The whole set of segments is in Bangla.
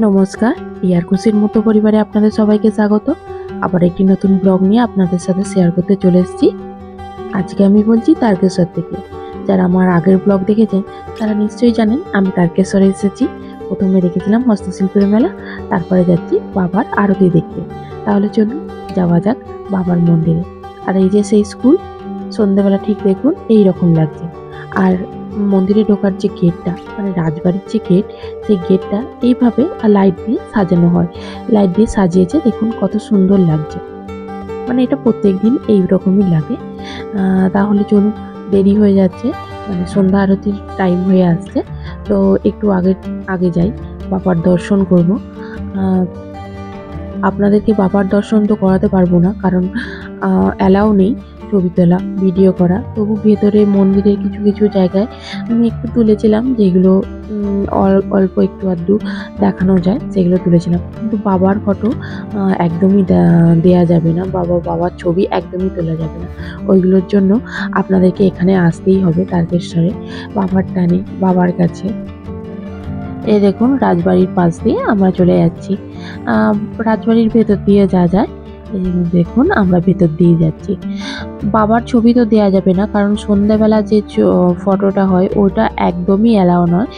নমস্কার, রিয়ার খুশির মতো পরিবারে আপনাদের সবাইকে স্বাগত। আবার একটি নতুন ব্লগ নিয়ে আপনাদের সাথে শেয়ার করতে চলে এসেছি। আজকে আমি বলছি তারকেশ্বর থেকে। যারা আমার আগের ব্লগ দেখেছেন তারা নিশ্চয়ই জানেন আমি তারকেশ্বরে এসেছি। প্রথমে দেখেছিলাম হস্তশিল্পের মেলা, তারপরে যাচ্ছি বাবার আরতি দেখতে। তাহলে চলুন যাওয়া যাক বাবার মন্দিরে। আর এই যে সেই স্কুল, সন্ধ্যেবেলা ঠিক দেখুন এই রকম লাগছে। আর মন্দিরে ঢোকার যে গেটটা, মানে রাজবাড়ির যে গেট, সেই গেটটা এইভাবে লাইট দিয়ে সাজানো হয়। লাইট দিয়ে সাজিয়েছে, দেখুন কত সুন্দর লাগছে। মানে এটা প্রত্যেক দিন এইরকমই লাগে। তাহলে চলুন, দেরি হয়ে যাচ্ছে, মানে সন্ধ্যা আরতির টাইম হয়ে আসছে, তো একটু আগে আগে যাই, বাবার দর্শন করব। আপনাদেরকে বাবার দর্শন তো করাতে পারবো না, কারণ অ্যালাউ নেই ছবি তোলা, ভিডিও করা। তবু ভেতরে মন্দিরের কিছু কিছু জায়গায় আমি একটু তুলেছিলাম, যেগুলো অল্প একটু আধটু দেখানো যায় সেগুলো তুলেছিলাম। কিন্তু বাবার ফটো একদমই দেয়া যাবে না, বাবার ছবি একদমই তোলা যাবে না। ওইগুলোর জন্য আপনাদেরকে এখানে আসতেই হবে তারকেশ্বরে, বাবার টানে, বাবার কাছে। এই দেখুন রাজবাড়ির পাশ দিয়ে আমরা চলে যাচ্ছি। রাজবাড়ির ভেতর দিয়ে যা যায়, দেখুন আমরা ভেতর দিয়ে যাচ্ছি। বাবার ছবি তো দেয়া যাবে না, কারণ সন্ধ্যাবেলা যে ফটোটা হয় ওটা একদমই অ্যালাউ নয়।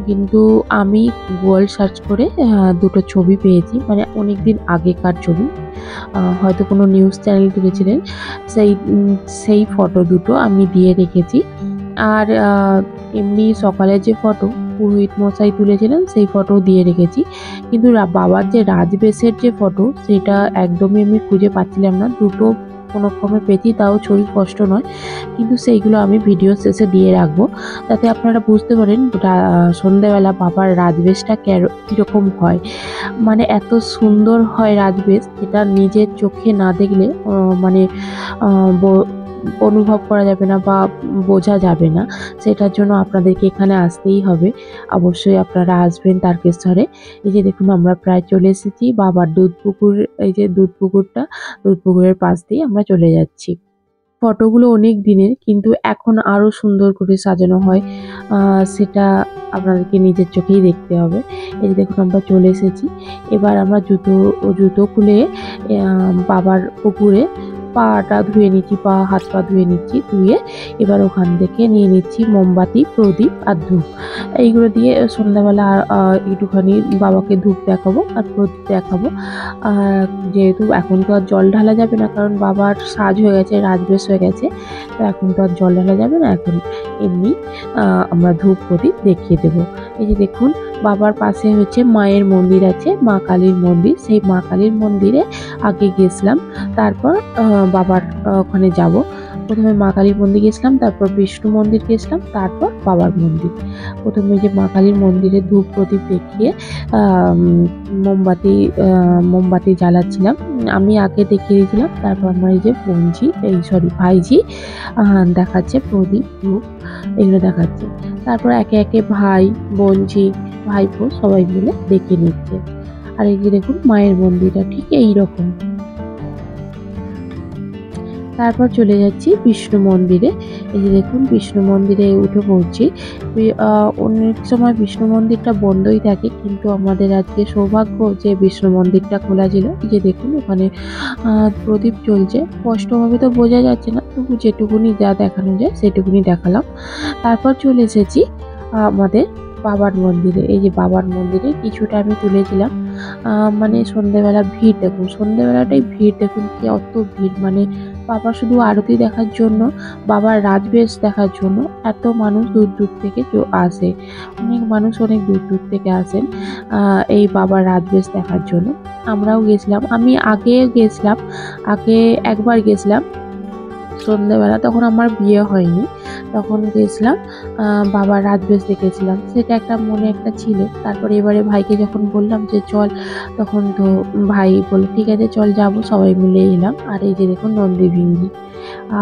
কিন্তু আমি গুগল সার্চ করে দুটো ছবি পেয়েছি, মানে অনেকদিন আগেকার ছবি, হয়তো কোনো নিউজ চ্যানেল তুলেছিলেন, সেই ফটো দুটো আমি দিয়ে রেখেছি। আর এমনি সকালের যে ফটো পুরোহিত মশাই তুলেছিলেন সেই ফটো দিয়ে রেখেছি। কিন্তু বাবার যে রাজবেশের যে ফটো, সেটা একদমই আমি খুঁজে পাচ্ছিলাম না। দুটো কোনো ক্রমে পেয়েছি, তাও ছবি স্পষ্ট নয়, কিন্তু সেইগুলো আমি ভিডিও শেষে দিয়ে রাখবো, যাতে আপনারা বুঝতে পারেন সন্ধ্যেবেলা বাবার রাজবেশটা কীরকম হয়। মানে এত সুন্দর হয় রাজবেশ, যেটা নিজের চোখে না দেখলে মানে অনুভব করা যাবে না বা বোঝা যাবে না। সেটার জন্য আপনাদেরকে এখানে আসতেই হবে। অবশ্যই আপনারা আসবেন তারকেশ্বরে। এই যে দেখুন আমরা প্রায় চলে এসেছি বাবার দুধ পুকুর। এই যে দুধ পুকুরের পাশ দিয়ে আমরা চলে যাচ্ছি। ফটোগুলো অনেক দিনের, কিন্তু এখন আরো সুন্দর করে সাজানো হয়, সেটা আপনাদেরকে নিজের চোখেই দেখতে হবে। এই যে দেখুন আমরা চলে এসেছি। এবার আমরা জুতো খুলে বাবার পুকুরে পাটা ধুয়ে নিচ্ছি, হাত পা ধুয়ে নিচ্ছি। ধুয়ে এবার ওখান থেকে নিয়ে নিচ্ছি মোমবাতি, প্রদীপ আর ধূপ। এইগুলো দিয়ে সন্ধ্যাবেলা একটুখানি বাবাকে ধূপ দেখাবো আর প্রদীপ দেখাবো। আর যেহেতু এখন তো আর জল ঢালা যাবে না, কারণ বাবার সাজ হয়ে গেছে, রাজবেশ হয়ে গেছে, তো এখন তো আর জল ঢালা যাবে না। এখন এমনি আমরা ধূপ প্রদীপ দেখিয়ে দেব। এই যে দেখুন বাবার পাশে হচ্ছে মায়ের মন্দির আছে, মা কালীর মন্দির। সেই মা কালীর মন্দিরে আগে গেছিলাম, তারপর বাবার ওখানে যাব। প্রথমে মা কালীর মন্দির গেছিলাম, তারপর বিষ্ণু মন্দির গেছিলাম, তারপর বাবার মন্দির। প্রথমে যে মা কালীর মন্দিরে ধূপ প্রদীপ দেখিয়ে মোমবাতি জ্বালাচ্ছিলাম, আমি আগে দেখিয়ে দিয়েছিলাম। তারপর আমার এই যে ভাইজি দেখাচ্ছে প্রদীপ, ধূপ এগুলো দেখাচ্ছে। তারপর একে একে ভাই, বোনঝি, ভাইপো সবাই মিলে দেখিয়ে নিচ্ছে। আর এই যে দেখুন মায়ের মন্দিরটা ঠিক এইরকম। তারপর চলে যাচ্ছি বিষ্ণু মন্দিরে। এই যে দেখুন বিষ্ণু মন্দিরে উঠে পড়ছি। অনেক সময় বিষ্ণু মন্দিরটা বন্ধই থাকে, কিন্তু আমাদের আজকে সৌভাগ্য যে বিষ্ণু মন্দিরটা খোলা ছিল। এই যে দেখুন ওখানে প্রদীপ জ্বলছে, স্পষ্টভাবে তো বোঝা যাচ্ছে না, তবু যেটুকুনি যা দেখানো যায় সেটুকুনি দেখালাম। তারপর চলে এসেছি আমাদের বাবার মন্দিরে। এই যে বাবার মন্দিরে কিছুটা আমি তুলেছিলাম। মানে সন্ধ্যেবেলা ভিড় দেখুন, সন্ধ্যেবেলাটাই ভিড় দেখুন, কি অত ভিড়। মানে বাবা শুধু আরতি দেখার জন্য, বাবার রাজবেশ দেখার জন্য এত মানুষ দূর দূর থেকে আসে। অনেক মানুষ অনেক দূর দূর থেকে আসেন এই বাবার রাজবেশ দেখার জন্য। আমরাও গেছিলাম, আমি আগেও গেছিলাম, আগে একবার গেছিলাম সন্ধ্যেবেলা, তখন আমার বিয়ে হয়নি, তখন গেছিলাম বাবার রাজবেশ দেখেছিলাম। সেটা একটা মনে একটা ছিল। তারপরে এবারে ভাইকে যখন বললাম যে চল, তখন তো ভাই বলে ঠিক আছে চল যাবো, সবাই মিলে এলাম। আর এই যে দেখুন নন্দী ভিঙ্গি,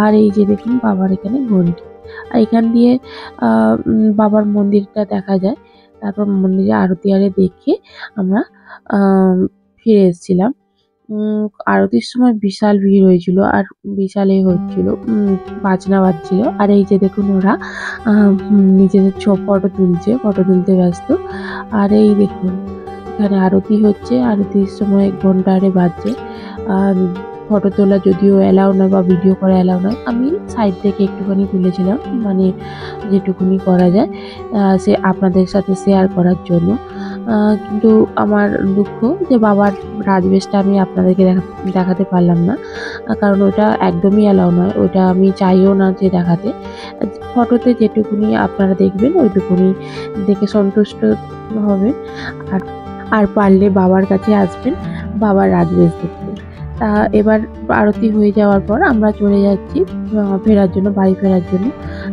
আর এই যে দেখুন বাবার এখানে ঘন্টি। আর এখান দিয়ে বাবার মন্দিরটা দেখা যায়। তারপর মন্দিরে আরতি দেখে আমরা ফিরে এসেছিলাম। আরতির সময় বিশাল ভিড় হয়েছিল, আর বিশাল হচ্ছিল, বাজনা বাজছিল। আর এই যে দেখুন ওরা নিজেদের ফটো তুলতে ব্যস্ত। আর এই দেখুন এখানে আরতি হচ্ছে, আরতির সময় ঘন্টারে বাজছে। আর ফটো তোলা যদিও অ্যালাউ না বা ভিডিও করা অ্যালাউ নয়, আমি সাইড থেকে একটুখানি তুলেছিলাম, মানে যেটুকুনি করা যায় সে আপনাদের সাথে শেয়ার করার জন্য। কিন্তু আমার দুঃখ যে বাবার রাজবেশটা আমি আপনাদেরকে দেখাতে পারলাম না, কারণ ওটা একদমই অ্যালাউ নয়, ওটা আমি চাইও না যে দেখাতে। ফটোতে যেটুকুনি আপনারা দেখবেন ওইটুকুনি দেখে সন্তুষ্ট হবেন। আর আর পারলে বাবার কাছে আসবেন বাবার রাজবেশ দেখতে। এবার আরতি হয়ে যাওয়ার পর আমরা চলে যাচ্ছি ফেরার জন্য, বাড়ি ফেরার জন্য।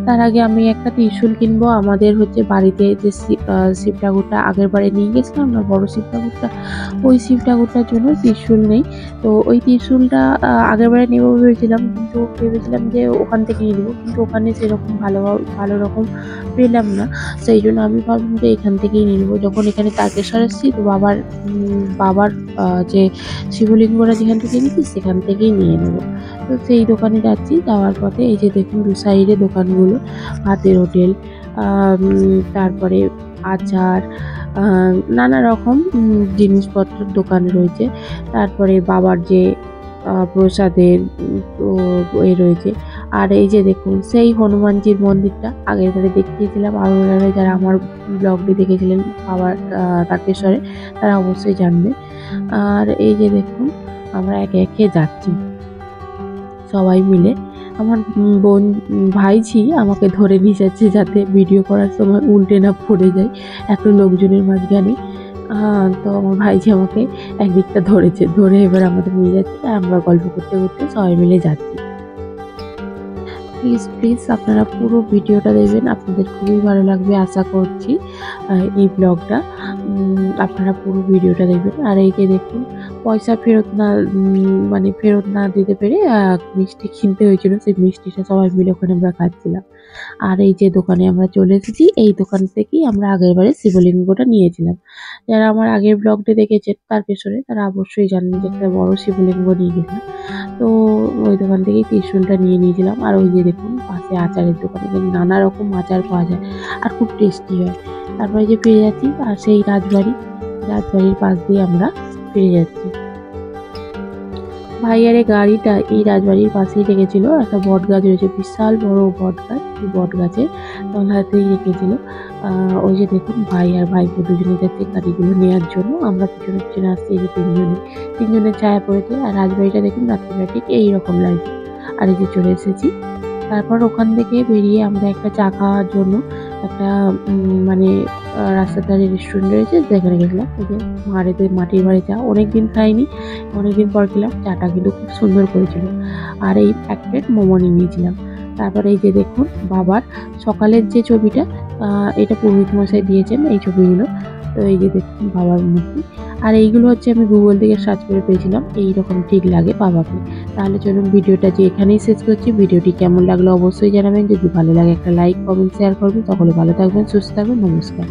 তার আগে আমি একটা ত্রিশূল কিনবো। আমাদের হচ্ছে বাড়িতে যে শিব ঠাকুরটা আগের বারে নিয়ে গেছিলাম না, বড় শিব ঠাকুরটা, ওই শিব ঠাকুরটার জন্য ত্রিশূল নেই। তো ওই ত্রিশূলটা আগের বারে নেবো ভেবেছিলাম, কিন্তু ভেবেছিলাম যে ওখান থেকে নিয়ে নেবো, কিন্তু ওখানে সেরকম ভালো রকম পেলাম না। সেই জন্য আমি ভাবলাম যে এখান থেকেই নিয়ে নেবো। যখন এখানে তারকেশ্বর এসেছি, তো বাবার যে শিবলিঙ্গটা যেখান থেকে নিয়েছি সেখান থেকেই নিয়ে নেবো। তো সেই দোকানে যাচ্ছি। যাওয়ার পথে এই যে দেখুন দু সাইডে দোকানগুলো, হাতের হোটেল, তারপরে আচার, নানা রকম জিনিসপত্রের দোকান রয়েছে। তারপরে বাবার যে প্রসাদের এ রয়েছে। আর এই যে দেখুন সেই হনুমানজির মন্দিরটা আগের বারে দেখিয়েছিলাম, আপনারা যারা আমার ব্লগটি দেখেছিলেন বাবার তারকেশ্বরে তারা অবশ্যই জানবে। আর এই যে দেখুন আমরা একে একে যাচ্ছি সবাই মিলে। আমার ভাইঝি আমাকে ধরে নিয়ে যাচ্ছে যাতে ভিডিও করার সময় উল্টে না পড়ে যায় এত লোকজনের মাঝখানে। তো আমার ভাইঝি আমাকে একদিকটা ধরে এবার আমাদের নিয়ে যাচ্ছে, আর আমরা গল্প করতে করতে সবাই মিলে যাচ্ছি। প্লিজ আপনারা পুরো ভিডিওটা দেখবেন, আপনাদের খুবই ভালো লাগবে আশা করছি। এই ব্লগটা আপনারা পুরো ভিডিওটা দেখবেন। আর এই যে দেখুন পয়সা ফেরত না দিতে পেরে মিষ্টি কিনতে হয়েছিল, সেই মিষ্টিটা সবাই মিলে ওখানে আমরা খাচ্ছিলাম। আর এই যে দোকানে আমরা চলে এসেছি, এই দোকান থেকেই আমরা আগের বারে শিবলিঙ্গটা নিয়েছিলাম। যারা আমার আগের ব্লগটি দেখেছেন তারকেশ্বরে তারা অবশ্যই জানেন যে একটা বড় শিবলিঙ্গ নিয়ে গেছিলাম। তো ওই দোকান থেকেই ত্রিশূলটা নিয়ে নিয়েছিলাম। আর ওই যে দেখুন পাশে আচারের দোকান, এখানে নানা রকম আচার পাওয়া যায় আর খুব টেস্টি হয়। তারপরে যে ফিরে যাচ্ছি, আর সেই রাজবাড়ির পাশ দিয়ে আমরা ফিরে যাচ্ছি। ভাইয়ারে গাড়িটা এই রাজবাড়ির পাশেই রেখেছিল, একটা বট গাছ রয়েছে, বিশাল বড় বট গাছ, এই বট গাছের তলাতেই রেখেছিল। ওই যে দেখুন ভাই আর ভাইপো দুজনে যাচ্ছে গাড়িগুলো নেওয়ার জন্য। আমরা পিছনে আসছি, এই যে তিনজনের ছায়া পড়েছে। আর রাজবাড়িটা দেখুন রাত্রিবেলা ঠিক এইরকম লাগছে। আর এই যে চলে এসেছি। তারপর ওখান থেকে বেরিয়ে আমরা একটা চা খাওয়ার জন্য একটা রাস্তার ধারে রেস্টুরেন্ট রয়েছে, যেখানে গেছিলাম। এই যে মাটির বাড়ি চা, অনেকদিন খাইনি, অনেকদিন পর খেলাম। চাটা কিন্তু খুব সুন্দর করেছিল। আর এই এক প্লেট মোমো নিয়েছিলাম। তারপরে এই যে দেখুন বাবার সকালের যে ছবিটা, এটা পুরোহিত মশাই দিয়েছেন এই ছবিগুলো। তো এই যে দেখুন বাবার মূর্তি। আর এইগুলো হচ্ছে আমি গুগল থেকে সার্চ করে পেয়েছিলাম, এইরকম ঠিক লাগে বাবাকে। তাহলে চলুন ভিডিওটা যে এখানেই শেষ করছি। ভিডিওটি কেমন লাগলো অবশ্যই জানাবেন। যদি ভালো লাগে একটা লাইক, কমেন্ট, শেয়ার করবেন। সকলে ভালো থাকবেন, সুস্থ থাকবেন। নমস্কার।